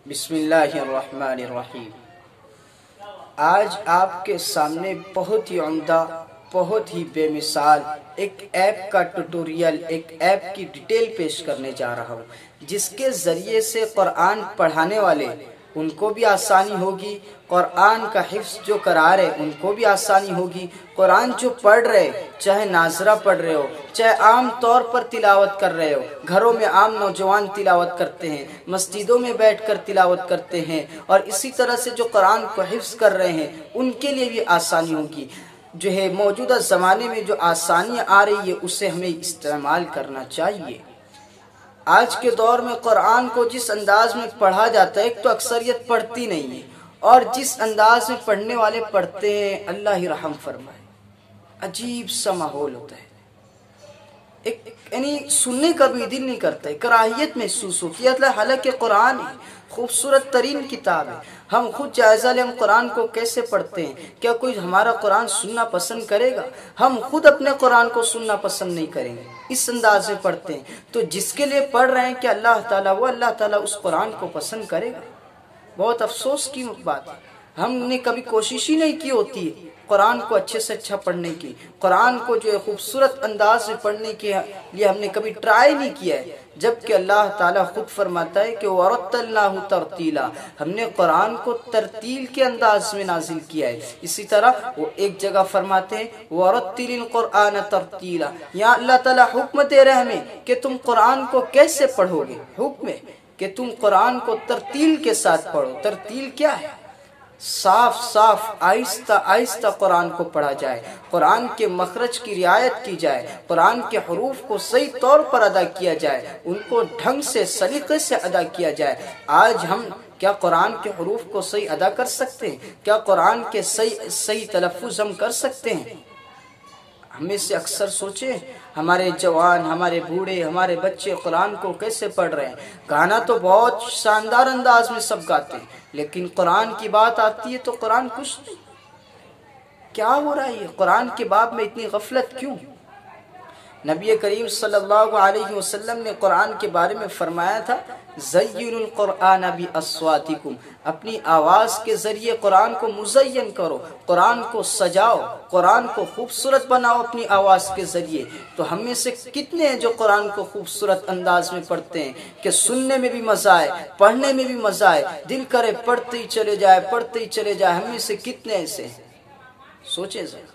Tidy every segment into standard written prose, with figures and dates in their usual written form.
بسم اللہ الرحمن الرحیم۔ آج آپ کے سامنے بہت ہی عمدہ، بہت ہی بے مثال ایک ایپ کا ٹیوٹوریل، ایک ایپ کی ڈیٹیل پیش کرنے جا رہا ہوں، جس کے ذریعے سے قرآن پڑھانے والے ان کو بھی آسانی ہوگی، قرآن کا حفظ جو کرا رہے ان کو بھی آسانی ہوگی، قرآن جو پڑھ رہے چاہے ناظرہ پڑھ رہے ہو، چاہے عام طور پر تلاوت کر رہے ہو، گھروں میں عام نوجوان تلاوت کرتے ہیں، مسجدوں میں بیٹھ کر تلاوت کرتے ہیں، اور اسی طرح سے جو قرآن کو حفظ کر رہے ہیں ان کے لیے بھی آسانی ہوگی۔ جو ہے موجودہ زمانے میں جو آسانیاں آ رہی ہے اسے ہمیں استعمال کرنا چاہیے۔ آج کے دور میں قرآن کو جس انداز میں پڑھا جاتا ہے، ایک تو اکثریت پڑھتی نہیں ہے، اور جس انداز میں پڑھنے والے پڑھتے ہیں اللہ ہی رحم فرمائے، عجیب سا ماحول ہوتا ہے، یعنی سننے کا بھی دل نہیں کرتا ہے، کراہیت محسوس ہوتی ہے۔ حالانکہ قرآن خوبصورت ترین کتاب ہے، ہم خود جائزہ لیں ہم قرآن کو کیسے پڑھتے ہیں، کیا کوئی ہمارا قرآن سننا پسند کرے گا؟ ہم خود اپنے قرآن کو سننا پسند نہیں کریں گے، اس انداز میں پڑھتے ہیں، تو جس کے لیے پڑھ رہے ہیں کہ اللہ تعالیٰ اس قرآن کو پسند کرے گا؟ بہت افسوس کی بات ہے، ہم نے کبھی کوشش ہی نہیں کی ہوتی ہے قرآن کو اچھے سے اچھا پڑھنے کی، قرآن کو جو ہے خوبصورت انداز میں پڑھنے کے لیے ہم نے کبھی ٹرائی نہیں کیا ہے، جبکہ اللہ تعالیٰ خود فرماتا ہے کہ وَرَتَّلْنَاهُ تَرْتِيلًا، ہم نے قرآن کو ترتیل کے انداز میں نازل کیا ہے۔ اسی طرح وہ ایک جگہ فرماتے ہیں وَرَتِّلِ الْقُرْآنَ تَرْتِيلًا، یہاں اللہ تعالیٰ حکم دے رہے ہمیں کہ تم قرآن کو کیسے پڑھو گے، حکم ہے کہ تم قرآن کو ترتیل کے ساتھ پڑھو۔ ترتیل کیا ہے؟ صاف صاف آہستہ آہستہ قرآن کو پڑھا جائے، قرآن کے مخرج کی رعایت کی جائے، قرآن کے حروف کو صحیح طور پر ادا کیا جائے، ان کو ڈھنگ سے سلیقے سے ادا کیا جائے۔ آج ہم کیا قرآن کے حروف کو صحیح ادا کر سکتے ہیں؟ کیا قرآن کے صحیح تلفظ ہم کر سکتے ہیں؟ ہمیں سے اکثر سوچیں، ہمارے جوان، ہمارے بوڑھے، ہمارے بچے قرآن کو کیسے پڑھ رہے ہیں؟ گانا تو بہت شاندار انداز میں سب گاتے ہیں، لیکن قرآن کی بات آتی ہے تو قرآن کچھ نہیں۔ کیا ہو رہا ہے یہ؟ قرآن کے باب میں اتنی غفلت کیوں؟ نبی کریم صلی اللہ علیہ وسلم نے قرآن کے بارے میں فرمایا تھا زَيِّنُوا الْقُرْآنَ بِأَصْوَاتِكُمْ، اپنی آواز کے ذریعے قرآن کو مزین کرو، قرآن کو سجاؤ، قرآن کو خوبصورت بناؤ اپنی آواز کے ذریعے۔ تو ہم میں سے کتنے ہیں جو قرآن کو خوبصورت انداز میں پڑھتے ہیں کہ سننے میں بھی مزہ آئے، پڑھنے میں بھی مزہ آئے، دل کرے پڑھتے ہی چلے جائے، پڑھتے ہی چلے جائے؟ ہم میں سے کتنے ایسے ہیں؟ سوچیں ذرا۔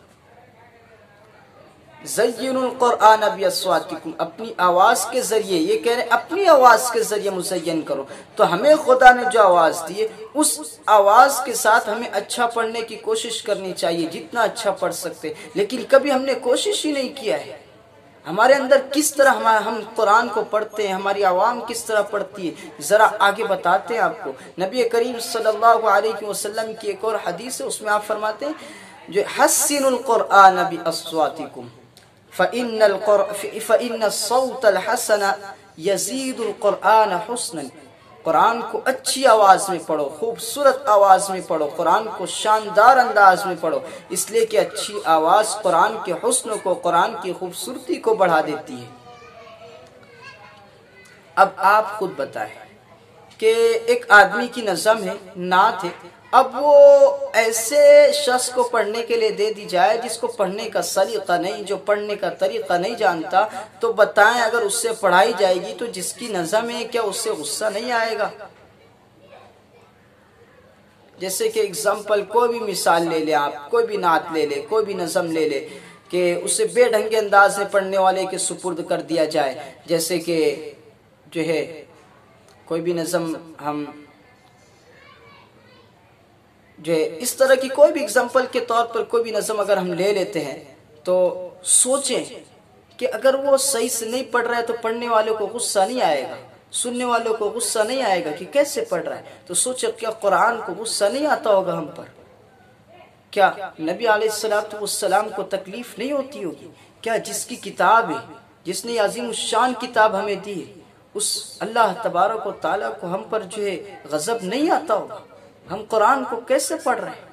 زَيِّنُوا الْقُرْآنَ بِأَصْوَاتِكُمْ، اپنی آواز کے ذریعے، یہ کہہ رہے ہیں اپنی آواز کے ذریعے مزین کرو۔ تو ہمیں خدا نے جو آواز دی ہے اس آواز کے ساتھ ہمیں اچھا پڑھنے کی کوشش کرنی چاہیے، جتنا اچھا پڑھ سکتے، لیکن کبھی ہم نے کوشش ہی نہیں کیا ہے۔ ہمارے اندر کس طرح ہم قرآن کو پڑھتے ہیں، ہماری عوام کس طرح پڑھتی ہے، ذرا آگے بتاتے ہیں آپ کو۔ نبی کریم صلی اللہ علیہ وسلم کی ایک اور حدیث ہے، اس میں آپ فرماتے ہیں جو حسنوا القرآن بأصواتکم فإن الصوت الحسن يزيد القرآن حسنا، قرآن کو اچھی آواز میں پڑھو، خوبصورت آواز میں پڑھو، قرآن کو شاندار انداز میں پڑھو، اس لیے کہ اچھی آواز قرآن کے حسن کو، قرآن کی خوبصورتی کو بڑھا دیتی ہے۔ اب آپ خود بتائیں کہ ایک آدمی کی نظم ہے، نعت ہے، اب وہ ایسے شخص کو پڑھنے کے لیے دے دی جائے جس کو پڑھنے کا سلیقہ نہیں، جو پڑھنے کا طریقہ نہیں جانتا، تو بتائیں اگر اس سے پڑھائی جائے گی تو جس کی نظم ہے کیا اس سے غصہ نہیں آئے گا؟ جیسے کہ اگزامپل کوئی بھی مثال لے لیں آپ، کوئی بھی نعت لے لے، کوئی بھی نظم لے لے کہ اسے بے ڈھنگے انداز میں پڑھنے والے کے سپرد کر دیا جائے، جیسے کہ جو ہے کوئی بھی نظم ہم جو ہے اس طرح کی کوئی بھی اگزامپل کے طور پر کوئی بھی نظم اگر ہم لے لیتے ہیں تو سوچیں کہ اگر وہ صحیح سے نہیں پڑھ رہا ہے تو پڑھنے والوں کو غصہ نہیں آئے گا، سننے والوں کو غصہ نہیں آئے گا کہ کیسے پڑھ رہا ہے؟ تو سوچیں کیا قرآن کو غصہ نہیں آتا ہوگا ہم پر؟ کیا نبی علیہ السلام کو تکلیف نہیں ہوتی ہوگی؟ کیا جس کی کتاب ہے، جس نے عظیم الشان کتاب ہمیں دی ہے، اس اللہ تبارک و تعالیٰ کو ہم پر جو ہے غضب نہیں آتا ہوگا؟ ہم قرآن کو کیسے پڑھ رہے ہیں؟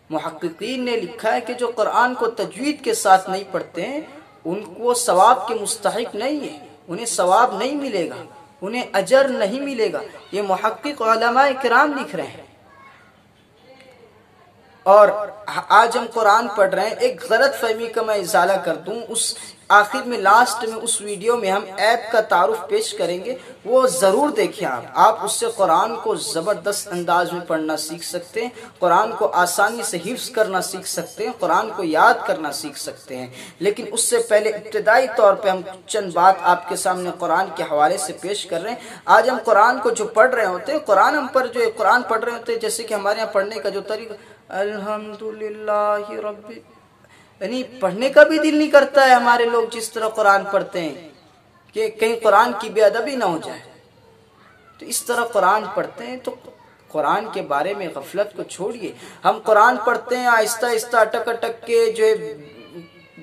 محققین نے لکھا ہے کہ جو قرآن کو تجوید کے ساتھ نہیں پڑھتے ہیں ان کو ثواب کے مستحق نہیں ہے، انہیں ثواب نہیں ملے گا، انہیں اجر نہیں ملے گا۔ یہ محقق علماء کرام لکھ رہے ہیں۔ اور آج ہم قرآن پڑھ رہے ہیں، ایک غلط فہمی کا میں ازالہ کر دوں، اس آخر میں لاسٹ میں اس ویڈیو میں ہم ایپ کا تعارف پیش کریں گے، وہ ضرور دیکھیں آپ اس سے قرآن کو زبردست انداز میں پڑھنا سیکھ سکتے ہیں، قرآن کو آسانی سے حفظ کرنا سیکھ سکتے ہیں، قرآن کو یاد کرنا سیکھ سکتے ہیں۔ لیکن اس سے پہلے ابتدائی طور پہ ہم چند بات آپ کے سامنے قرآن کے حوالے سے پیش کر رہے ہیں۔ آج ہم قرآن کو جو پڑھ رہے ہوتے ہیں، قرآن ہم پر جو قرآن پڑھ رہے ہوتے ہیں، جیسے کہ ہمارے یہاں پڑھنے کا جو طریقہ الحمدللہ رب، یعنی پڑھنے کا بھی دل نہیں کرتا ہے ہمارے لوگ جس طرح قرآن پڑھتے ہیں کہ کہیں قرآن کی بے ادبی نہ ہو جائے، تو اس طرح قرآن پڑھتے ہیں۔ تو قرآن کے بارے میں غفلت کو چھوڑیے۔ ہم قرآن پڑھتے ہیں آہستہ آہستہ اٹک اٹک کے، جو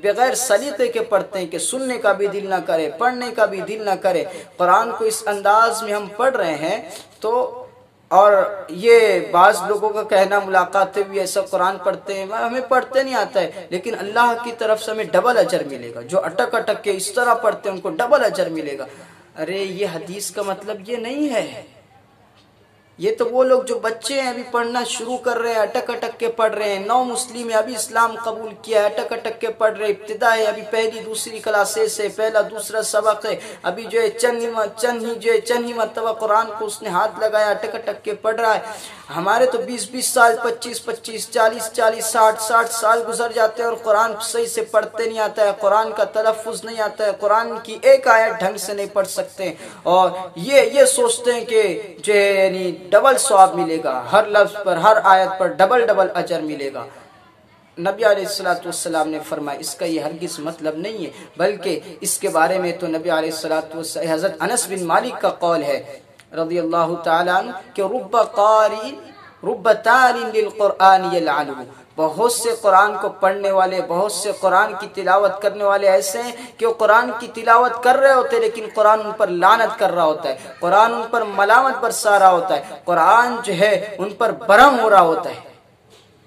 بغیر سلیقے کے پڑھتے ہیں کہ سننے کا بھی دل نہ کرے، پڑھنے کا بھی دل نہ کرے۔ قرآن کو اس انداز میں ہم پڑھ رہے ہیں تو، اور یہ بعض لوگوں کا کہنا ملاقاتیں بھی ایسا قرآن پڑھتے ہیں، ہمیں پڑھتے نہیں آتا ہے، لیکن اللہ کی طرف سے ہمیں ڈبل اجر ملے گا۔ جو اٹک اٹک کے اس طرح پڑھتے ہیں ان کو ڈبل اجر ملے گا۔ ارے یہ حدیث کا مطلب یہ نہیں ہے۔ یہ تو وہ لوگ جو بچے ہیں ابھی پڑھنا شروع کر رہے ہیں، اٹک اٹک کے پڑھ رہے ہیں، نو مسلم ہے، ابھی اسلام قبول کیا ہے، اٹک اٹک کے پڑھ رہے، ابتدا ہے، ابھی پہلی دوسری کلاسز سے پہلا دوسرا سبق ہے، ابھی جو ہے چند ہی مرتبہ قرآن کو اس نے ہاتھ لگایا، اٹک اٹک کے پڑھ رہا ہے۔ ہمارے تو 20 سال، 25 40 60 سال گزر جاتے ہیں اور قرآن صحیح سے پڑھتے نہیں آتا ہے، قرآن کا تلفظ نہیں آتا ہے، قرآن کی ایک آیت ڈھنگ سے نہیں پڑھ سکتے، اور یہ سوچتے ہیں کہ جو ہے یعنی ڈبل ثواب ملے گا، ہر لفظ پر، ہر آیت پر ڈبل اجر ملے گا۔ نبی علیہ السلام نے فرمایا اس کا یہ ہرگز مطلب نہیں ہے، بلکہ اس کے بارے میں تو نبی علیہ السلام، حضرت انس بن مالک کا قول ہے رضی اللہ تعالیٰ عنہ کہ رب تال للقرآن یلعنہ، بہت سے قرآن کو پڑھنے والے، بہت سے قرآن کی تلاوت کرنے والے ایسے ہیں کہ وہ قرآن کی تلاوت کر رہے ہوتے لیکن قرآن ان پر لعنت کر رہا ہوتا ہے، قرآن ان پر ملامت برسا رہا ہوتا ہے، قرآن جو ہے ان پر برہم ہو رہا ہوتا ہے۔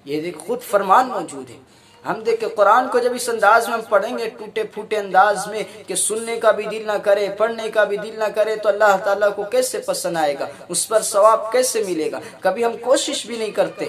یہ دیکھ خود فرمان موجود ہے۔ ہم دیکھیں قرآن کو جب اس انداز میں ہم پڑھیں گے، ٹوٹے پھوٹے انداز میں، کہ سننے کا بھی دل نہ کرے، پڑھنے کا بھی دل نہ کرے، تو اللہ تعالیٰ کو کیسے پسند آئے گا، اس پر ثواب کیسے ملے گا؟ کبھی ہم کوشش بھی نہیں کرتے۔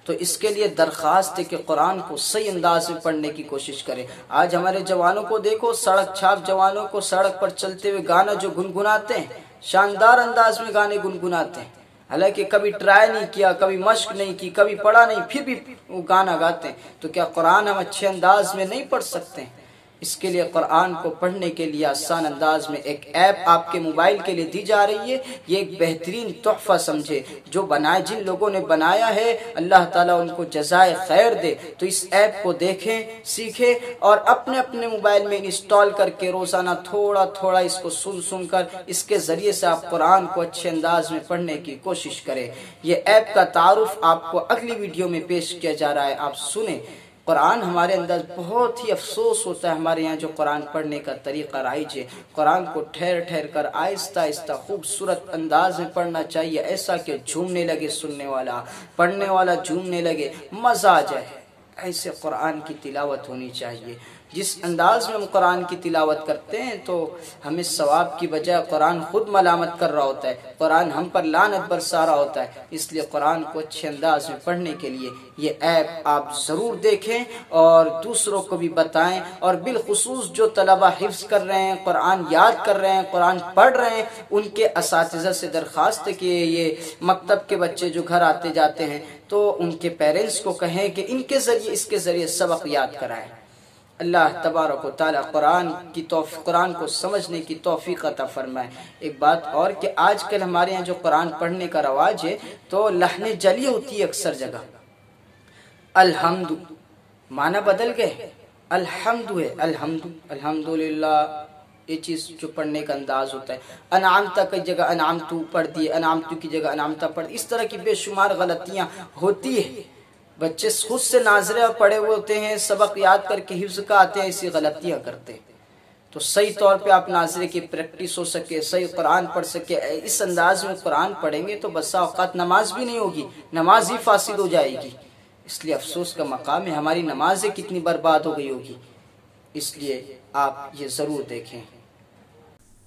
تو اس کے لیے درخواست ہے کہ قرآن کو صحیح انداز میں پڑھنے کی کوشش کریں۔ آج ہمارے جوانوں کو دیکھو، سڑک چھاپ جوانوں کو سڑک پر چلتے ہوئے گانا جو گنگناتے ہیں، شاندار انداز میں گانے گنگناتے ہیں، حالانکہ کبھی ٹرائی نہیں کیا، کبھی مشق نہیں کی، کبھی پڑھا نہیں، پھر بھی وہ گانا گاتے ہیں۔ تو کیا قرآن ہم اچھے انداز میں نہیں پڑھ سکتے ہیں؟ اس کے لیے قرآن کو پڑھنے کے لیے آسان انداز میں ایک ایپ آپ کے موبائل کے لیے دی جا رہی ہے۔ یہ ایک بہترین تحفہ سمجھے، جو جن لوگوں نے بنایا ہے اللہ تعالیٰ ان کو جزائے خیر دے۔ تو اس ایپ کو دیکھیں، سیکھیں اور اپنے موبائل میں انسٹال کر کے روزانہ تھوڑا تھوڑا اس کو سن کر اس کے ذریعے سے آپ قرآن کو اچھے انداز میں پڑھنے کی کوشش کریں۔ یہ ایپ کا تعارف آپ کو اگلی ویڈیو میں پیش کیا جا رہا ہے، آپ سنیں۔ قرآن ہمارے اندر بہت ہی افسوس ہوتا ہے، ہمارے یہاں جو قرآن پڑھنے کا طریقہ رائج ہے، قرآن کو ٹھہر ٹھہر کر آہستہ آہستہ خوبصورت انداز میں پڑھنا چاہیے، ایسا کہ جھومنے لگے سننے والا، پڑھنے والا جھومنے لگے، مزہ آ جائے۔ ایسے قرآن کی تلاوت ہونی چاہیے۔ جس انداز میں ہم قرآن کی تلاوت کرتے ہیں تو ہمیں ثواب کی بجائے قرآن خود ملامت کر رہا ہوتا ہے، قرآن ہم پر لعنت برسا رہا ہوتا ہے۔ اس لیے قرآن کو اچھے انداز میں پڑھنے کے لیے یہ ایپ آپ ضرور دیکھیں اور دوسروں کو بھی بتائیں، اور بالخصوص جو طلبہ حفظ کر رہے ہیں، قرآن یاد کر رہے ہیں، قرآن پڑھ رہے ہیں، ان کے اساتذہ سے درخواست ہے کہ یہ مکتب کے بچے جو گھر آتے جاتے ہیں تو ان کے پیرنٹس کو کہیں کہ اس کے ذریعے سبق یاد کرائیں۔ اللہ تبارک و تعالیٰ قرآن کو سمجھنے کی توفیق عطا فرمائے۔ ایک بات اور کہ آج کل ہمارے یہاں جو قرآن پڑھنے کا رواج ہے تو لحن جلی ہوتی ہے اکثر جگہ۔ الحمد معنی بدل گئے، الحمد ہے، الحمدللہ، یہ چیز جو پڑھنے کا انداز ہوتا ہے۔ انعامتا کی جگہ انعامتو پڑھ دیے، انعامتو کی جگہ انعامتا پڑھ دی، اس طرح کی بے شمار غلطیاں ہوتی ہیں۔ بچے خود سے ناظرہ پڑھے ہوئے ہوتے ہیں، سبق یاد کر کے حفظ کا آتے ہیں، ایسی غلطیاں کرتے ہیں۔ تو صحیح طور پہ آپ ناظرے کی پریکٹس ہو سکے، صحیح قرآن پڑھ سکے، اس انداز میں قرآن پڑھیں گے تو بسا اوقات نماز بھی نہیں ہوگی، نماز ہی فاسد ہو جائے گی۔ اس لیے افسوس کا مقام ہے، ہماری نمازیں کتنی برباد ہو گئی ہوگی۔ اس لیے آپ یہ ضرور دیکھیں۔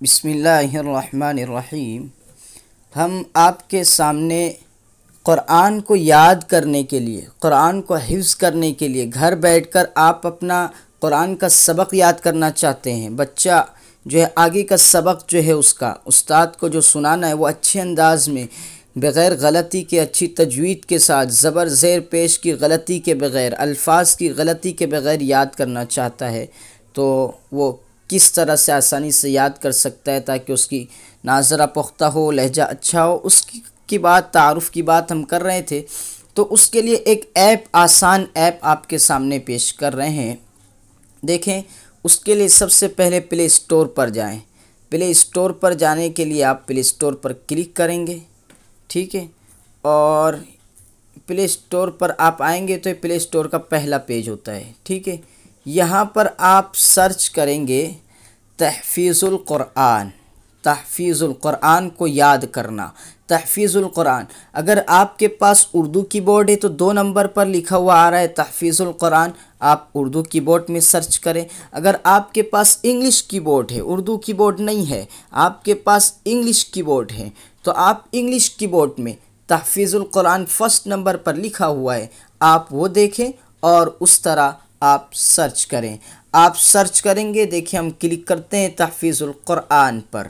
بسم اللہ الرحمن الرحیم۔ ہم آپ کے سامنے قرآن کو یاد کرنے کے لیے، قرآن کو حفظ کرنے کے لیے گھر بیٹھ کر آپ اپنا قرآن کا سبق یاد کرنا چاہتے ہیں، بچہ جو ہے آگے کا سبق جو ہے اس کا استاد کو جو سنانا ہے وہ اچھے انداز میں، بغیر غلطی کے، اچھی تجوید کے ساتھ، زبر زیر پیش کی غلطی کے بغیر، الفاظ کی غلطی کے بغیر یاد کرنا چاہتا ہے، تو وہ کس طرح سے آسانی سے یاد کر سکتا ہے تاکہ اس کی ناظرہ پختہ ہو، لہجہ اچھا ہو۔ اس کی بات، تعارف کی بات ہم کر رہے تھے، تو اس کے لیے ایک ایپ، آسان ایپ آپ کے سامنے پیش کر رہے ہیں۔ دیکھیں، اس کے لیے سب سے پہلے پلے اسٹور پر جائیں۔ پلے اسٹور پر جانے کے لیے آپ پلے اسٹور پر کلک کریں گے، ٹھیک ہے، اور پلے اسٹور پر آپ آئیں گے تو یہ پلے اسٹور کا پہلا پیج ہوتا ہے، ٹھیک ہے۔ یہاں پر آپ سرچ کریں گے تحفیظ القرآن، تحفیظ القرآن کو یاد کرنا، تحفیظ القرآن۔ اگر آپ کے پاس اردو کی بورڈ ہے تو 2 نمبر پر لکھا ہوا آ رہا ہے تحفیظ القرآن، آپ اردو کی بورڈ میں سرچ کریں۔ اگر آپ کے پاس انگلش کی بورڈ ہے، اردو کی بورڈ نہیں ہے، آپ کے پاس انگلش کی بورڈ ہے، تو آپ انگلش کی بورڈ میں تحفیظ القرآن 1 نمبر پر لکھا ہوا ہے، آپ وہ دیکھیں اور اس طرح آپ سرچ کریں۔ آپ سرچ کریں گے، دیکھیں ہم کلک کرتے ہیں تحفیظ القرآن پر،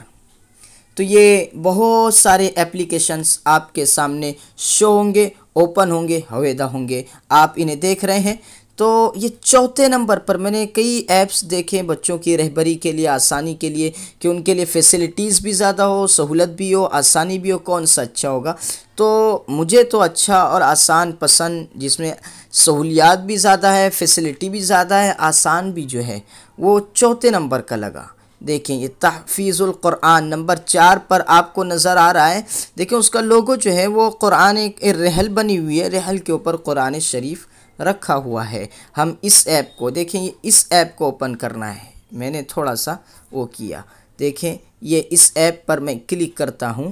تو یہ بہت سارے اپلیکیشنز آپ کے سامنے شو ہوں گے، اوپن ہوں گے، ہویدہ ہوں گے، آپ انہیں دیکھ رہے ہیں۔ تو یہ 4 نمبر پر میں نے کئی ایپس دیکھے بچوں کی رہبری کے لیے، آسانی کے لیے، کہ ان کے لیے فیسلٹیز بھی زیادہ ہو، سہولت بھی ہو، آسانی بھی ہو، کون سا اچھا ہوگا؟ تو مجھے تو اچھا اور آسان پسند، جس میں سہولیات بھی زیادہ ہے، فیسلٹی بھی زیادہ ہے، آسان بھی جو ہے، وہ 4 نمبر کا لگا۔ دیکھیں یہ تحفیظ القرآن نمبر 4 پر آپ کو نظر آ رہا ہے۔ دیکھیں اس کا لوگو جو ہے وہ قرآن، ایک رحل بنی ہوئی ہے، رحل کے اوپر قرآن شریف رکھا ہوا ہے۔ ہم اس ایپ کو دیکھیں، یہ اس ایپ کو اوپن کرنا ہے، میں نے تھوڑا سا وہ کیا، دیکھیں یہ اس ایپ پر میں کلک کرتا ہوں،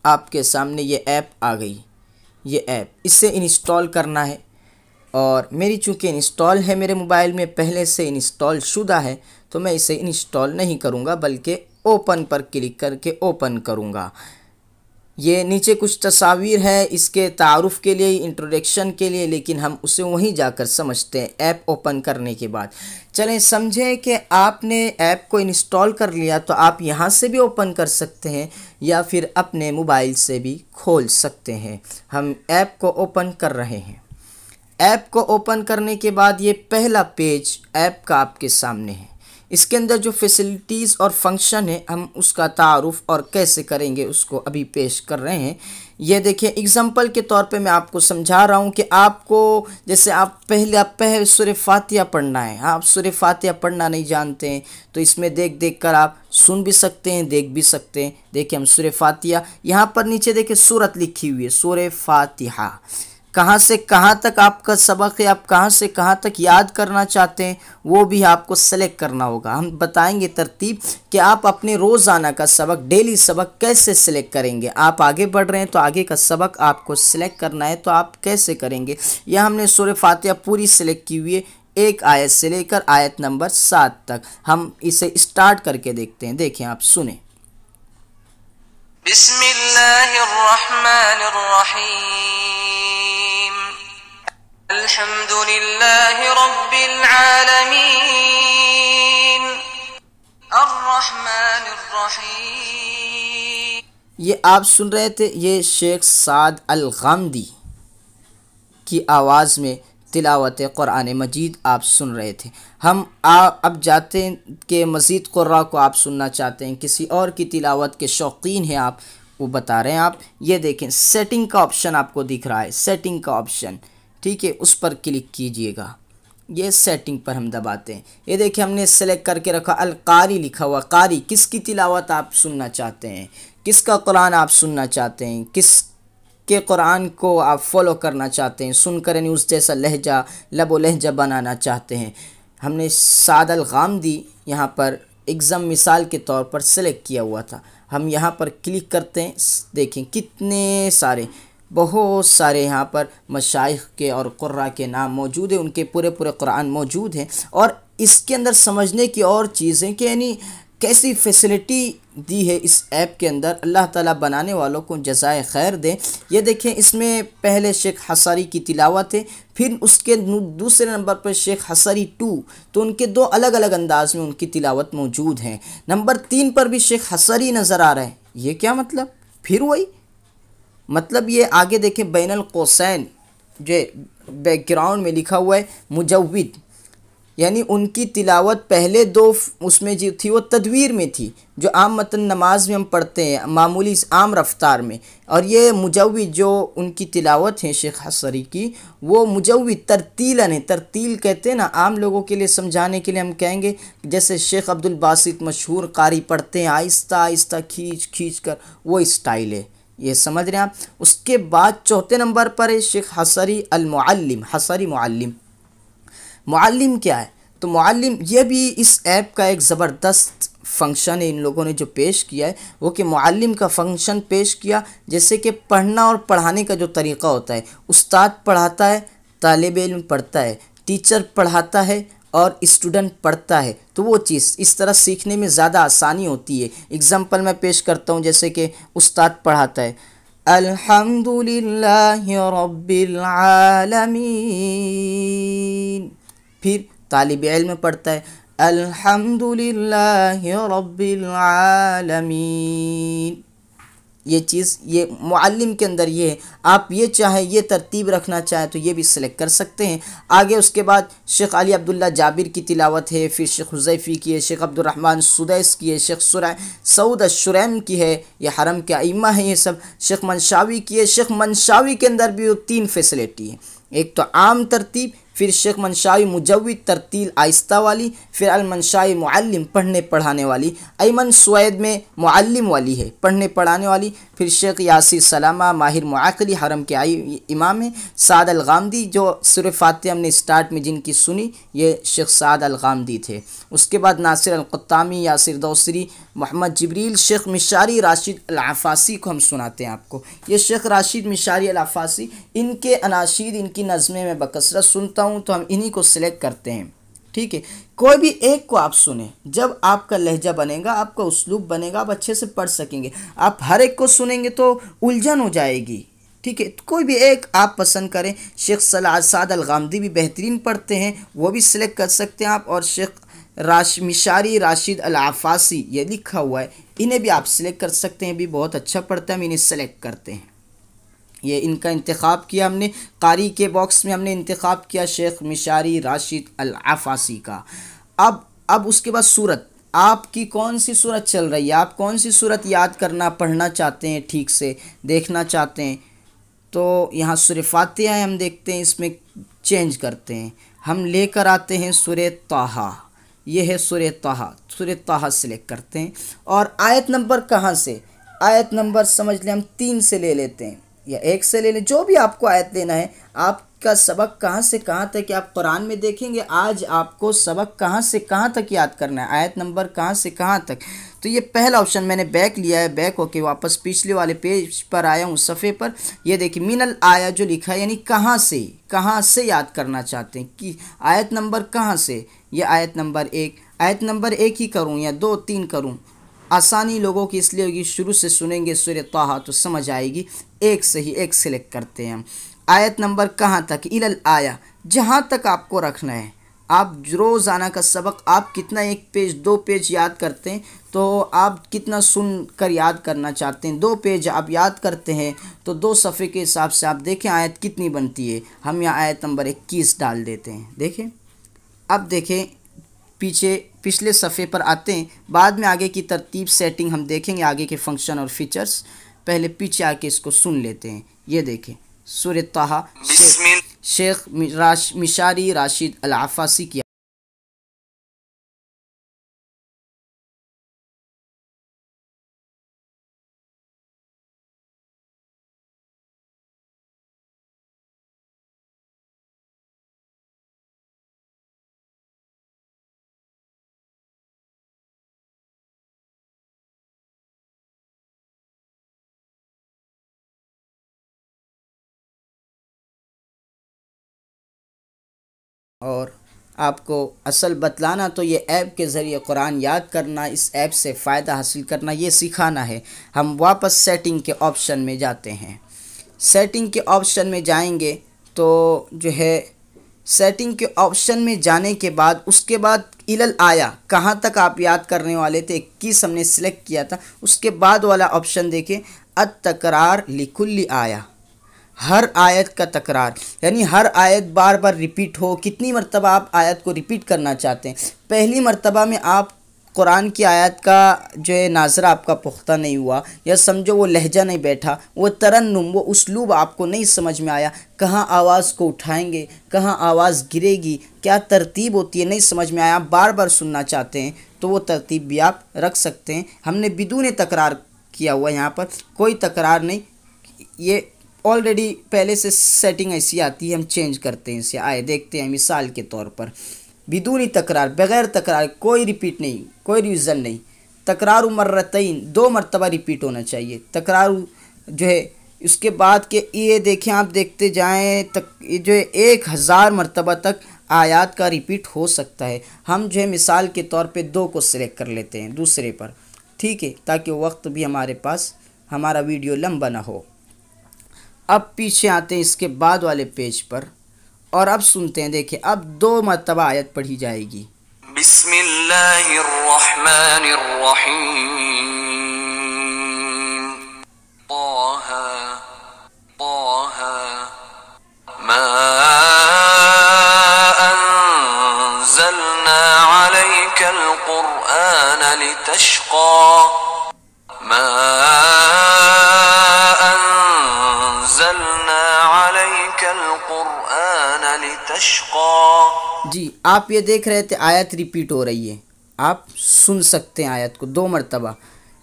آپ کے سامنے یہ ایپ آ گئی، یہ ایپ، اسے انسٹال کرنا ہے، اور میری چونکہ انسٹال ہے میرے موبائل میں، پہلے سے انسٹال شدہ ہے، تو میں اسے انسٹال نہیں کروں گا بلکہ اوپن پر کلک کر کے اوپن کروں گا۔ یہ نیچے کچھ تصاویر ہے اس کے تعارف کے لیے، انٹروڈکشن کے لیے، لیکن ہم اسے وہیں جا کر سمجھتے ہیں ایپ اوپن کرنے کے بعد۔ چلیں سمجھیں کہ آپ نے ایپ کو انسٹال کر لیا تو آپ یہاں سے بھی اوپن کر سکتے ہیں یا پھر اپنے موبائل سے بھی کھول سکتے ہیں۔ ہم ایپ کو اوپن کر رہے ہیں۔ ایپ کو اوپن کرنے کے بعد یہ پہلا پیج ایپ کا آپ کے سامنے ہے۔ اس کے اندر جو فیسلٹیز اور فنکشن ہے، ہم اس کا تعارف اور کیسے کریں گے اس کو ابھی پیش کر رہے ہیں۔ یہ دیکھیں اگزامپل کے طور پہ میں آپ کو سمجھا رہا ہوں کہ آپ کو، جیسے آپ پہلے سورہ فاتحہ پڑھنا ہے، آپ سورہ فاتحہ پڑھنا نہیں جانتے ہیں تو اس میں دیکھ کر آپ سن بھی سکتے ہیں، دیکھ بھی سکتے ہیں۔ دیکھیں ہم سورہ فاتحہ، یہاں پر نیچے دیکھیں سورت لکھی ہوئی ہے، سورہ فاتحہ، کہاں سے کہاں تک آپ کا سبق ہے، آپ کہاں سے کہاں تک یاد کرنا چاہتے ہیں وہ بھی آپ کو سلیکٹ کرنا ہوگا۔ ہم بتائیں گے ترتیب کہ آپ اپنے روزانہ کا سبق، ڈیلی سبق کیسے سلیکٹ کریں گے۔ آپ آگے بڑھ رہے ہیں تو آگے کا سبق آپ کو سلیکٹ کرنا ہے، تو آپ کیسے کریں گے؟ یہ ہم نے سورہ فاتحہ پوری سلیکٹ کی ہوئی ہے، 1 آیت سے لے کر آیت نمبر 7 تک۔ ہم اسے اسٹارٹ کر کے دیکھتے ہیں، دیکھیں آپ سنیں۔ بسم اللہ الرحمن الرحیم، الحمد للہ رب العالمین، الرحمن الرحیم۔ یہ آپ سن رہے تھے، یہ شیخ سعد الغامدی کی آواز میں تلاوت قرآن مجید آپ سن رہے تھے۔ ہم اب جاتے ہیں کہ مزید قراء کو آپ سننا چاہتے ہیں، کسی اور کی تلاوت کے شوقین ہیں آپ، وہ بتا رہے ہیں آپ۔ یہ دیکھیں سیٹنگ کا آپشن آپ کو دکھ رہا ہے، سیٹنگ کا آپشن، ٹھیک ہے، اس پر کلک کیجئے گا۔ یہ سیٹنگ پر ہم دباتے ہیں، یہ دیکھیں ہم نے سلیکٹ کر کے رکھا القاری لکھا ہوا، قاری کس کی تلاوت آپ سننا چاہتے ہیں، کس کا قرآن آپ سننا چاہتے ہیں، کس کے قرآن کو آپ فالو کرنا چاہتے ہیں، سن کر یعنی اس جیسا لہجہ، لب و لہجہ بنانا چاہتے ہیں۔ ہم نے سعد الغامدی یہاں پر ایگزام مثال کے طور پر سلیکٹ کیا ہوا تھا، ہم یہاں پر کلک کرتے ہیں، دیکھیں کتنے سارے، بہت سارے یہاں پر مشائخ کے اور قراء کے نام موجود ہیں، ان کے پورے قرآن موجود ہیں۔ اور اس کے اندر سمجھنے کی اور چیزیں کہ یعنی کیسی فیسلٹی دی ہے اس ایپ کے اندر، اللہ تعالیٰ بنانے والوں کو جزائے خیر دیں۔ یہ دیکھیں اس میں پہلے شیخ حصاری کی تلاوت ہے، پھر اس کے دوسرے نمبر پر شیخ حصاری 2، تو ان کے دو الگ الگ انداز میں ان کی تلاوت موجود ہیں۔ نمبر 3 پر بھی شیخ حصاری نظر آ رہا ہے، یہ کیا مطلب؟ پھر وہی مطلب یہ آگے دیکھیں بین القوسین جو بیک گراؤنڈ میں لکھا ہوا ہے مجود، یعنی ان کی تلاوت پہلے دو اس میں جو تھی وہ تدویر میں تھی، جو عام متن نماز میں ہم پڑھتے ہیں معمولی عام رفتار میں، اور یہ مجود جو ان کی تلاوت ہے شیخ حصری کی، وہ مجود ترتیلاً ہے۔ ترتیل کہتے ہیں نا، عام لوگوں کے لیے سمجھانے کے لیے ہم کہیں گے جیسے شیخ عبد الباسط مشہور قاری پڑھتے ہیں آہستہ آہستہ کھینچ کھینچ کر، وہ اسٹائل ہے، یہ سمجھ رہے ہیں آپ۔ اس کے بعد چوتھے نمبر پر ہے شیخ حصری المعلم، حصری معلم۔ معلم کیا ہے؟ تو معلم یہ بھی اس ایپ کا ایک زبردست فنکشن ہے، ان لوگوں نے جو پیش کیا ہے وہ کہ معلم کا فنکشن پیش کیا، جیسے کہ پڑھنا اور پڑھانے کا جو طریقہ ہوتا ہے، استاد پڑھاتا ہے، طالب علم پڑھتا ہے، ٹیچر پڑھاتا ہے اور اسٹوڈنٹ پڑھتا ہے، تو وہ چیز اس طرح سیکھنے میں زیادہ آسانی ہوتی ہے۔ اگزامپل میں پیش کرتا ہوں، جیسے کہ استاد پڑھاتا ہے الحمد للہ رب العالمین، پھر طالب علم پڑھتا ہے الحمد للہ رب العالمین۔ یہ چیز یہ معلم کے اندر یہ ہے، آپ یہ چاہیں یہ ترتیب رکھنا چاہیں تو یہ بھی سلیکٹ کر سکتے ہیں۔ آگے اس کے بعد شیخ علی عبداللہ جابر کی تلاوت ہے، پھر شیخ حذیفی کی ہے، شیخ عبد الرحمن سدیس کی ہے، شیخ سعود الشریم کی ہے، یہ حرم کے ائمہ ہیں یہ سب، شیخ منشاوی کی ہے۔ شیخ منشاوی کے اندر بھی وہ 3 فیسلٹی ہیں، ایک تو عام ترتیب، پھر شیخ منشاوی مجود ترتیل آہستہ والی، پھر المنشاوی معلم پڑھنے پڑھانے والی، ایمن سوید میں معلم والی ہے پڑھنے پڑھانے والی، پھر شیخ یاسر سلامہ ماہر معاقلی حرم کے امام ہیں، سعد الغامدی جو سورہ فاتحہ ہم نے اسٹارٹ میں جن کی سنی، یہ شیخ سعد الغامدی تھے۔ اس کے بعد ناصر القطامی، یاسر دوسری، محمد جبریل، شیخ مشاری راشد العفاسی کو ہم سناتے ہیں آپ کو۔ یہ شیخ راشد مشاری العفاسی، ان کے اناشید ان کی نظمیں میں بکثرت سنتا ہوں، تو ہم انہی کو سلیکٹ کرتے ہیں، ٹھیک ہے۔ کوئی بھی ایک کو آپ سنیں، جب آپ کا لہجہ بنے گا، آپ کا اسلوب بنے گا، آپ اچھے سے پڑھ سکیں گے۔ آپ ہر ایک کو سنیں گے تو الجھن ہو جائے گی، ٹھیک ہے۔ کوئی بھی ایک آپ پسند کریں، شیخ سعد الغامدی بھی بہترین پڑھتے ہیں، وہ بھی سلیکٹ کر سکتے ہیں آپ، اور شیخ مشاری راشد العفاسی یہ لکھا ہوا ہے، انہیں بھی آپ سلیکٹ کر سکتے ہیں، بھی بہت اچھا پڑھتا ہے، ہم انہیں سلیکٹ کرتے ہیں۔ یہ ان کا انتخاب کیا ہم نے، قاری کے باکس میں ہم نے انتخاب کیا شیخ مشاری راشد العفاسی کا۔ اب اس کے بعد سورت، آپ کی کون سی سورت چل رہی ہے، آپ کون سی سورت یاد کرنا پڑھنا چاہتے ہیں، ٹھیک سے دیکھنا چاہتے ہیں، تو یہاں سورہ فاتحہ ہے، ہم دیکھتے ہیں اس میں چینج کرتے ہیں، ہم لے کر آتے ہیں سورہ طٰہٰ، یہ ہے سورہ طٰہٰ، سورہ طٰہٰ سلیکٹ کرتے ہیں، اور آیت نمبر کہاں سے، آیت نمبر سمجھ لیں ہم 3 سے لے لیتے ہیں یا 1 سے لے لیں، جو بھی آپ کو آیت لینا ہے۔ آپ کا سبق کہاں سے کہاں تک، آپ قرآن میں دیکھیں گے آج آپ کو سبق کہاں سے کہاں تک یاد کرنا ہے، آیت نمبر کہاں سے کہاں تک۔ تو یہ پہلا آپشن میں نے بیک لیا ہے، بیک ہو کے واپس پچھلے والے پیج پر آیا ہوں صفحے پر، یہ دیکھیں من الآیا جو لکھا ہے، یعنی کہاں سے یاد کرنا چاہتے ہیں، کہ آیت نمبر کہاں سے، یہ آیت نمبر 1، آیت نمبر 1 ہی کروں یا 2 3 کروں، آسانی لوگوں کی اس لیے ہوگی، شروع سے سنیں گے سورہ طٰہٰ تو سمجھ آئے گی، 1 سے ہی 1 سلیکٹ کرتے ہیں ہم۔ آیت نمبر کہاں تک، الی الآیا، جہاں تک آپ کو رکھنا ہے۔ آپ روزانہ کا سبق آپ کتنا 1 پیج 2 پیج یاد کرتے ہیں، تو آپ کتنا سن کر یاد کرنا چاہتے ہیں، 2 پیج آپ یاد کرتے ہیں تو 2 صفحے کے حساب سے آپ دیکھیں آیت کتنی بنتی ہے، ہم یہاں آیت نمبر 21 ڈال دیتے ہیں، دیکھیں۔ اب دیکھیں پچھلے صفحے پر آتے ہیں، بعد میں آگے کی ترتیب سیٹنگ ہم دیکھیں گے، آگے کے فنکشن اور فیچرز، پہلے پیچھے آ کے اس کو سن لیتے ہیں۔ یہ دیکھیں سورہ طٰہٰ، شیخ مشاری راشد العفاسی کی۔ اور آپ کو اصل بتلانا تو یہ ایپ کے ذریعے قرآن یاد کرنا، اس ایپ سے فائدہ حاصل کرنا، یہ سکھانا ہے۔ ہم واپس سیٹنگ کے آپشن میں جاتے ہیں۔ سیٹنگ کے آپشن میں جائیں گے تو جو ہے سیٹنگ کے آپشن میں جانے کے بعد اس کے بعد الل آیا، کہاں تک آپ یاد کرنے والے تھے، 21 ہم نے سلیکٹ کیا تھا، اس کے بعد والا آپشن دیکھیں، التکرار لکل آیا، ہر آیت کا تکرار، یعنی ہر آیت بار بار ریپیٹ ہو، کتنی مرتبہ آپ آیت کو ریپیٹ کرنا چاہتے ہیں۔ پہلی مرتبہ میں آپ قرآن کی آیت کا جو ہے ناظرہ آپ کا پختہ نہیں ہوا، یا سمجھو وہ لہجہ نہیں بیٹھا، وہ ترنم، وہ اسلوب آپ کو نہیں سمجھ میں آیا، کہاں آواز کو اٹھائیں گے، کہاں آواز گرے گی، کیا ترتیب ہوتی ہے، نہیں سمجھ میں آیا، آپ بار بار سننا چاہتے ہیں تو وہ ترتیب بھی آپ رکھ سکتے ہیں۔ ہم نے بدون تکرار کیا ہوا، یہاں پر کوئی تکرار نہیں، یہ آلریڈی پہلے سے سیٹنگ ایسی آتی ہے، ہم چینج کرتے ہیں اسے۔ آئے دیکھتے ہیں، مثال کے طور پر بدون تکرار، بغیر تکرار، کوئی ریپیٹ نہیں، کوئی ریویژن نہیں، تکرار مرتين، 2 مرتبہ ریپیٹ ہونا چاہیے تکرار جو ہے۔ اس کے بعد کہ یہ دیکھیں، آپ دیکھتے جائیں جو ہے 1000 مرتبہ تک آیات کا ریپیٹ ہو سکتا ہے۔ ہم جو ہے مثال کے طور پہ 2 کو سلیکٹ کر لیتے ہیں دوسرے پر، ٹھیک ہے، تاکہ وقت بھی ہمارے پاس، ہمارا ویڈیو لمبا نہ ہو۔ اب پیچھے آتے ہیں اس کے بعد والے پیج پر، اور اب سنتے ہیں، دیکھیں اب 2 مرتبہ آیت پڑھی جائے گی۔ بسم اللہ الرحمن الرحیم طه طه ما انزلنا عليك القرآن لتشقى ما انزلنا عليك القرآن لتشقى۔ جی آپ یہ دیکھ رہے تھے آیت ریپیٹ ہو رہی ہے، آپ سن سکتے ہیں آیت کو 2 مرتبہ،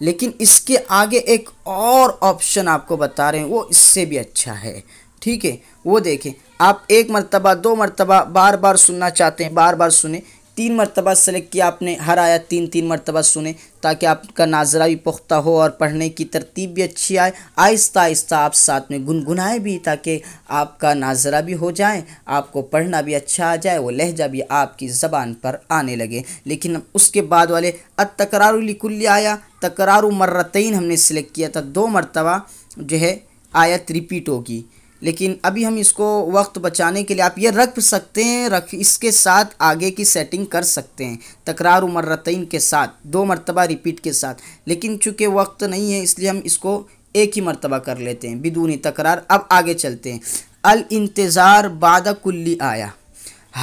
لیکن اس کے آگے ایک اور آپشن آپ کو بتا رہے ہیں، وہ اس سے بھی اچھا ہے، ٹھیک ہے، وہ دیکھیں۔ آپ 1 مرتبہ 2 مرتبہ بار بار سننا چاہتے ہیں، بار بار سنیں، 3 مرتبہ سلیکٹ کیا آپ نے، ہر آیت 3 مرتبہ سنیں تاکہ آپ کا ناظرہ بھی پختہ ہو اور پڑھنے کی ترتیب بھی اچھی آئے، آہستہ آہستہ آپ ساتھ میں گنگنائیں بھی تاکہ آپ کا ناظرہ بھی ہو جائے، آپ کو پڑھنا بھی اچھا آ جائے، وہ لہجہ بھی آپ کی زبان پر آنے لگے۔ لیکن اس کے بعد والے التکرار لکل آیا، تکرار مرتين ہم نے سلیکٹ کیا تھا، 2 مرتبہ جو ہے آیت ریپیٹ ہوگی، لیکن ابھی ہم اس کو وقت بچانے کے لیے آپ یہ رکھ سکتے ہیں، اس کے ساتھ آگے کی سیٹنگ کر سکتے ہیں، تکرار مرتين کے ساتھ، 2 مرتبہ ریپیٹ کے ساتھ، لیکن چونکہ وقت نہیں ہے اس لیے ہم اس کو 1 ہی مرتبہ کر لیتے ہیں بدون تکرار۔ اب آگے چلتے ہیں، الانتظار بعد کل آیا،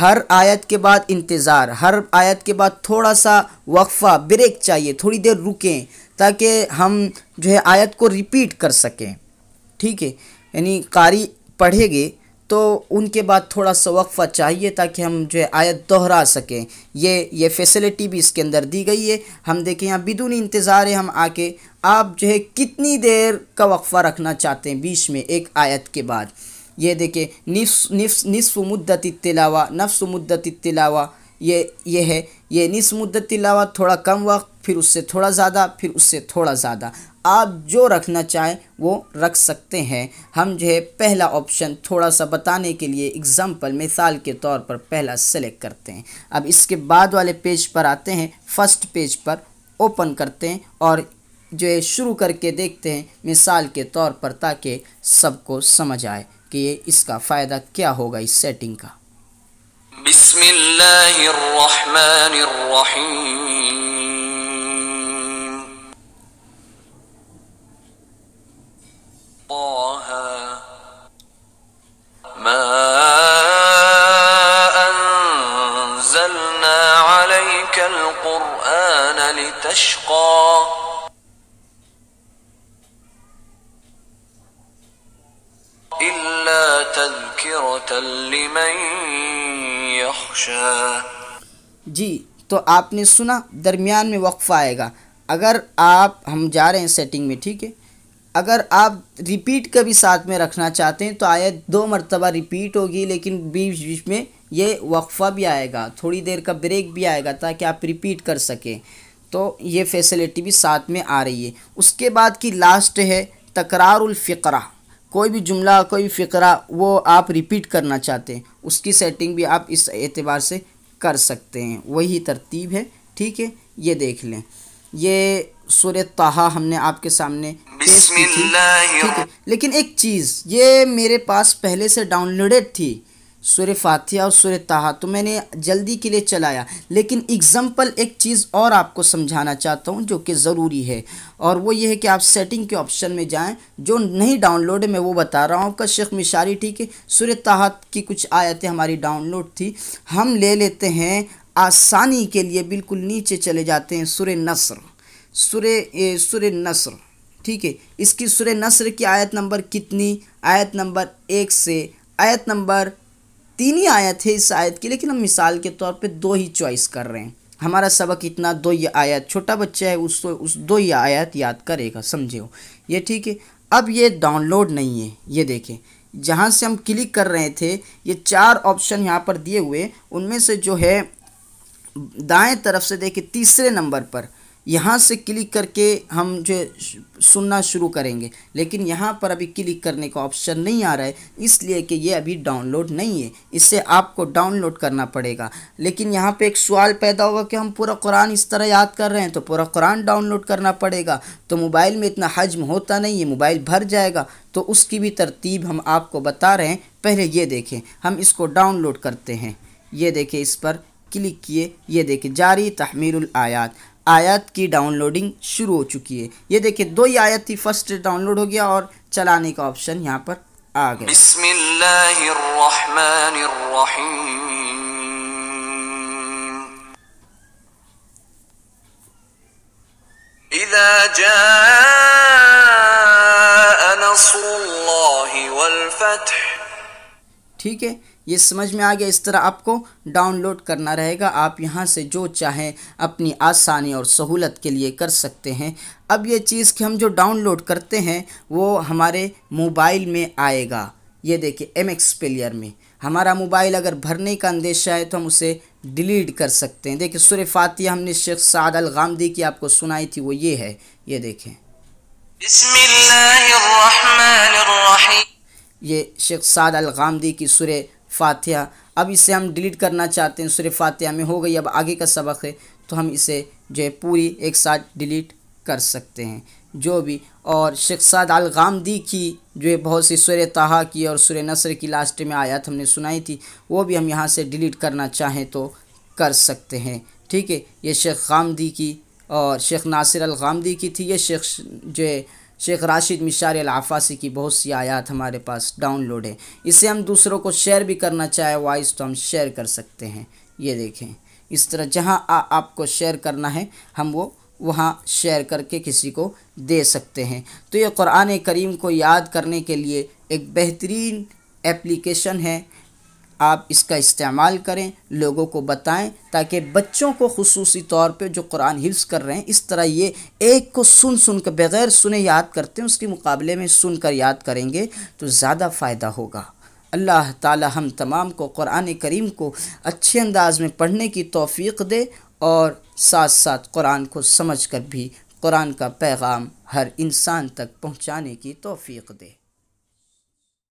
ہر آیت کے بعد انتظار، ہر آیت کے بعد تھوڑا سا وقفہ، بریک چاہیے، تھوڑی دیر رکیں تاکہ ہم جو ہے آیت کو ریپیٹ کر سکیں، ٹھیک ہے، یعنی قاری پڑھے گے تو ان کے بعد تھوڑا سا وقفہ چاہیے تاکہ ہم جو ہے آیت دہرا سکیں، یہ فیسلٹی بھی اس کے اندر دی گئی ہے۔ ہم دیکھیں یہاں بدون انتظار ہے، ہم آ کے آپ جو ہے کتنی دیر کا وقفہ رکھنا چاہتے ہیں بیچ میں ایک آیت کے بعد، یہ دیکھیں نصف مدت التلاوہ، نفس مدت التلاوہ، یہ ہے، یہ نصف مدت تلاوہ، تھوڑا کم وقت، پھر اس سے تھوڑا زیادہ، پھر اس سے تھوڑا زیادہ، آپ جو رکھنا چاہیں وہ رکھ سکتے ہیں۔ ہم جو ہے پہلا آپشن تھوڑا سا بتانے کے لیے اگزامپل، مثال کے طور پر پہلا سلیکٹ کرتے ہیں۔ اب اس کے بعد والے پیج پر آتے ہیں، فرسٹ پیج پر اوپن کرتے ہیں اور جو ہے شروع کر کے دیکھتے ہیں مثال کے طور پر تاکہ سب کو سمجھ آئے کہ یہ اس کا فائدہ کیا ہوگا اس سیٹنگ کا۔ بسم اللہ الرحمن الرحیم طه ما انزلنا عليك القرآن لتشقى إلا تذكرة لمن يخشى۔ جی تو آپ نے سنا، درمیان میں وقفہ آئے گا، اگر ہم جا رہے ہیں سیٹنگ میں، ٹھیک ہے، اگر آپ ریپیٹ کا بھی ساتھ میں رکھنا چاہتے ہیں تو آیت 2 مرتبہ ریپیٹ ہوگی، لیکن بیچ میں یہ وقفہ بھی آئے گا، تھوڑی دیر کا بریک بھی آئے گا تاکہ آپ ریپیٹ کر سکیں، تو یہ فیسلٹی بھی ساتھ میں آ رہی ہے۔ اس کے بعد کی لاسٹ ہے تکرار الفقرہ، کوئی بھی جملہ، کوئی بھی فقرہ وہ آپ ریپیٹ کرنا چاہتے ہیں، اس کی سیٹنگ بھی آپ اس اعتبار سے کر سکتے ہیں، وہی ترتیب ہے، ٹھیک ہے۔ یہ دیکھ لیں، یہ سورہ طٰہٰ ہم نے آپ کے سامنے پیش کی تھی، ٹھیک ہے۔ لیکن ایک چیز، یہ میرے پاس پہلے سے ڈاؤن لوڈڈ تھی سورہ فاتحہ اور سورہ طٰہٰ، تو میں نے جلدی کے لیے چلایا، لیکن اگزامپل ایک چیز اور آپ کو سمجھانا چاہتا ہوں جو کہ ضروری ہے، اور وہ یہ ہے کہ آپ سیٹنگ کے آپشن میں جائیں، جو نہیں ڈاؤن لوڈ ہے میں وہ بتا رہا ہوں آپ کا شیخ مشاری، ٹھیک ہے۔ سورہ طٰہٰ کی کچھ آیتیں ہماری ڈاؤن لوڈ تھی، ہم لے لیتے ہیں آسانی کے لیے، بالکل نیچے چلے جاتے ہیں سورہ نصر، سورہ نصر، ٹھیک ہے۔ اس کی سورہ نصر کی آیت نمبر کتنی؟ آیت نمبر 1 سے آیت نمبر 3 ہی آیت ہے اس آیت کی، لیکن ہم مثال کے طور پہ 2 ہی چوائس کر رہے ہیں۔ ہمارا سبق اتنا 2 ہی آیت، چھوٹا بچہ ہے اس 2 ہی آیت یاد کرے گا، سمجھے ہو یہ، ٹھیک ہے۔ اب یہ ڈاؤن لوڈ نہیں ہے، یہ دیکھیں جہاں سے ہم کلک کر رہے تھے، یہ 4 آپشن یہاں پر دیے ہوئے، ان میں سے جو ہے دائیں طرف سے دیکھیں تیسرے نمبر پر، یہاں سے کلک کر کے ہم جو سننا شروع کریں گے، لیکن یہاں پر ابھی کلک کرنے کا آپشن نہیں آ رہا ہے، اس لیے کہ یہ ابھی ڈاؤن لوڈ نہیں ہے، اس سے آپ کو ڈاؤن لوڈ کرنا پڑے گا۔ لیکن یہاں پہ ایک سوال پیدا ہوگا کہ ہم پورا قرآن اس طرح یاد کر رہے ہیں تو پورا قرآن ڈاؤن لوڈ کرنا پڑے گا، تو موبائل میں اتنا حجم ہوتا نہیں ہے، موبائل بھر جائے گا، تو اس کی بھی ترتیب ہم آپ کو بتا رہے ہیں۔ پہلے یہ دیکھیں، ہم اس کو ڈاؤن لوڈ کرتے ہیں، یہ دیکھیں اس پر کلک کیے، یہ دیکھیں جاری تحمیل الآیات، آیات کی ڈاؤن لوڈنگ شروع ہو چکی ہے۔ یہ دیکھیں 2 ہی آیت تھی، فرسٹ ڈاؤن لوڈ ہو گیا اور چلانے کا آپشن یہاں پر آ گیا۔ بسم اللہ الرحمن الرحیم اذا جاء نصر اللہ والفتح، ٹھیک ہے، یہ سمجھ میں آ گیا۔ اس طرح آپ کو ڈاؤن لوڈ کرنا رہے گا، آپ یہاں سے جو چاہیں اپنی آسانی اور سہولت کے لیے کر سکتے ہیں۔ اب یہ چیز کہ ہم جو ڈاؤن لوڈ کرتے ہیں وہ ہمارے موبائل میں آئے گا، یہ دیکھیں ایم ایکس پلیئر میں۔ ہمارا موبائل اگر بھرنے کا اندیشہ ہے تو ہم اسے ڈیلیٹ کر سکتے ہیں۔ دیکھیں سورہ فاتحہ ہم نے شیخ سعد الغامدی کی آپ کو سنائی تھی، وہ یہ ہے، یہ دیکھیں بسم اللہ الرحمن الرحیم، یہ شیخ سعد الغامدی کی سورہ فاتحہ۔ اب اسے ہم ڈیلیٹ کرنا چاہتے ہیں، سورہ فاتحہ میں ہو گئی، اب آگے کا سبق ہے تو ہم اسے جو ہے پوری ایک ساتھ ڈیلیٹ کر سکتے ہیں جو بھی۔ اور شیخ سعد الغامدی کی جو ہے بہت سی سورہ طٰہٰ کی اور سورہ نصر کی لاسٹ میں آیات ہم نے سنائی تھی، وہ بھی ہم یہاں سے ڈیلیٹ کرنا چاہیں تو کر سکتے ہیں، ٹھیک ہے۔ یہ شیخ غامدی کی اور شیخ ناصر الغامدی کی تھی، یہ شیخ راشد مشاری العفاسی کی بہت سی آیات ہمارے پاس ڈاؤن لوڈ ہے۔ اسے ہم دوسروں کو شیئر بھی کرنا چاہے وائس تو ہم شیئر کر سکتے ہیں، یہ دیکھیں اس طرح جہاں آپ کو شیئر کرنا ہے ہم وہ وہاں شیئر کر کے کسی کو دے سکتے ہیں۔ تو یہ قرآن کریم کو یاد کرنے کے لیے ایک بہترین ایپلیکیشن ہے، آپ اس کا استعمال کریں، لوگوں کو بتائیں تاکہ بچوں کو خصوصی طور پہ جو قرآن حفظ کر رہے ہیں، اس طرح یہ ایک کو سن کر بغیر سنے یاد کرتے ہیں، اس کے مقابلے میں سن کر یاد کریں گے تو زیادہ فائدہ ہوگا۔ اللہ تعالی ہم تمام کو قرآن کریم کو اچھے انداز میں پڑھنے کی توفیق دے، اور ساتھ ساتھ قرآن کو سمجھ کر بھی قرآن کا پیغام ہر انسان تک پہنچانے کی توفیق دے۔